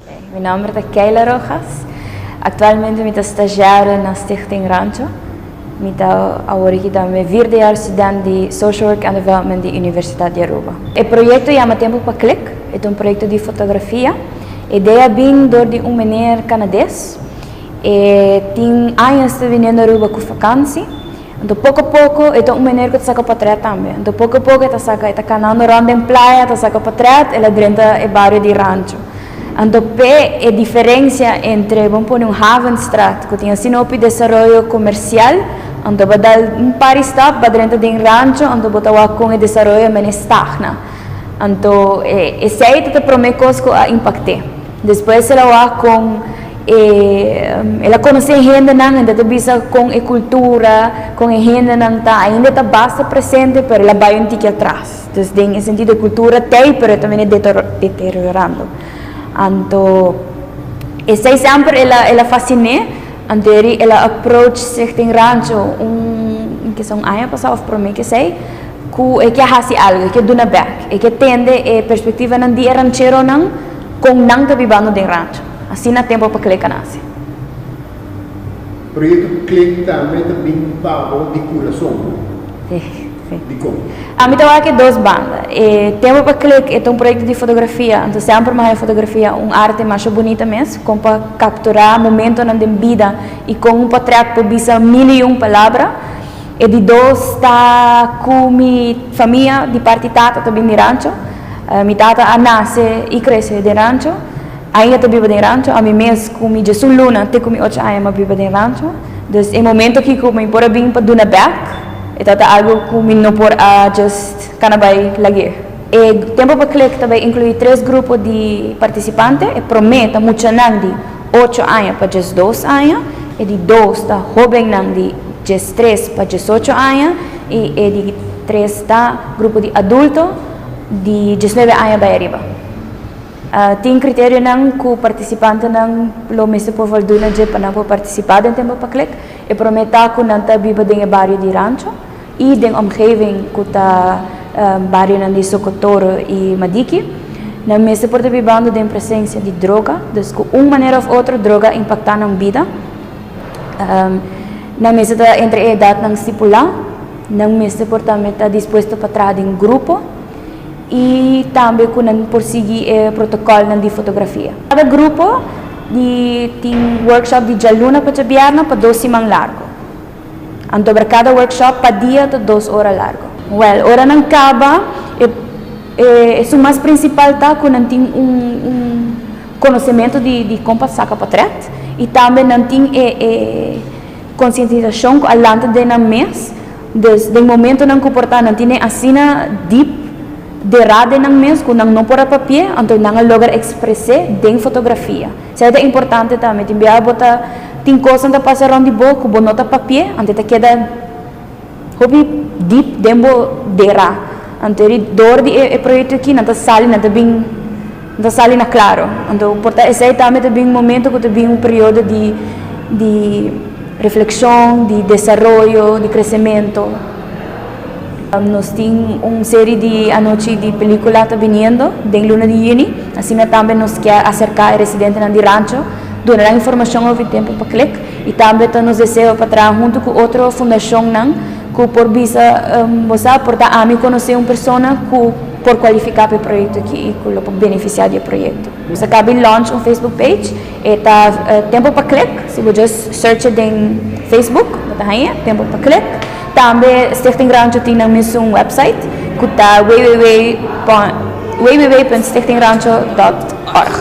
Mi nome é Keila Rojas. Atualmente eu estou estagiária na Stichting Rancho. Eu estou agora também vierde jaar estudante de Social Work and Development da Universidade de Aruba. O projeto chama Tempo para Click. É um projeto de fotografia. A ideia vem de meneer canadense. Tem anos que vem na Aruba com vacancy. Então, pouco a pouco, é um meneer que está portrait também. Então, pouco a pouco, está canando ronda em praia, está portrait, ela dentro do bairro de Rancho. Então, a diferença entre, vamos pôr Havenstraat, que tem assim um desenvolvimento comercial, então, vai dar par stop para dentro de Rancho, então, vai com o desenvolvimento menos estagna. Então, esse aí é o primeiro coisa que impacta. Depois, ela vai com ela conhece gente ainda está com a cultura, com a gente ainda está bastante presente, mas ela vai um pouco atrás. Então, em sentido de cultura, tem, mas também é deteriorando. Então, essa é sempre ela fascina. Então, ela approach Stichting Rancho, que são anos passados para mim que sei, que faz algo, que dá back, que tende a perspectiva não de ranchero não, com não está vivendo de rancho. Assim, na tempo para clicar nasce. O projeto Click também tem pago de curação. Sim. De como? A mim tem aqui duas bandas. Tempo para Click é um projeto de fotografia. Então, sempre mais fotografia, uma arte mais bonita mesmo, com para capturar momentos na vida e com um portrait para dizer 1001 palavras. E de dois está com minha família de parte tata também de rancho. Minha tata nasce e cresce de rancho. Ainda estou viva em rancho, a mim mesmo, com minha Jesus Luna, até com minha 8 anos, eu vivo em rancho. Então, em momento que eu me pôr bem para dar back, é algo que eu não posso just canabai lagi. E tempo para click também inclui 3 grupos de participantes, e promete muito não de 8 anos para just 2 anos, e de 2 está jovem não de just 3 para 18 anos, e de 3 está grupo de adulto de 19 anos para arriba. Tem critério que o participante não lo mesmo por volta de para não participar em tempo para click e prometer que não está vivo dentro do bairro de Rancho e dentro da omgeving que está bairro de Socorro e Madiki. Não mesmo por vivendo da presença de droga, então de uma maneira ou outra droga impacta na vida. Não mesmo entre a idade não estipular, não mesmo por também estar disposto para trabalhar em grupo. E também quando prosseguir o protocolo de fotografia. Cada grupo tem workshop de jaluna para jabiarna para 2 semanas largo. Então, para cada workshop, para dia de 2 horas largo. Well, hora não acaba, o mais principal tá quando tem conhecimento de como saca portrait e também não tem conscientização alante de na mês, desde o momento não comportar, não tem assina deep de rade não mesmo, não por papel, então não logra expressar em fotografia. Isso é importante também. Tem coisas que passam de boca, que nota papel, então queda hobby deep dentro de ra. Então dor de projeto aqui não sai na claro. Então esse é também um momento que tem um período de reflexão, de desenvolvimento, de crescimento. Nós temos uma série de anoche de películas que vindo em luna de junho, assim também nos quer acercar a residente de rancho, dar informação ao tempo para click e também nos desejo para trabalhar junto com outra fundação que por visa você portar a mim conhecer uma pessoa que por qualificar para o projeto aqui e que beneficiar do projeto. Você acaba de launch Facebook page, está tempo para click, se você search em Facebook, está aí tempo para click. Também Stichting Rancho tem um website que está www.stichtingrancho.org.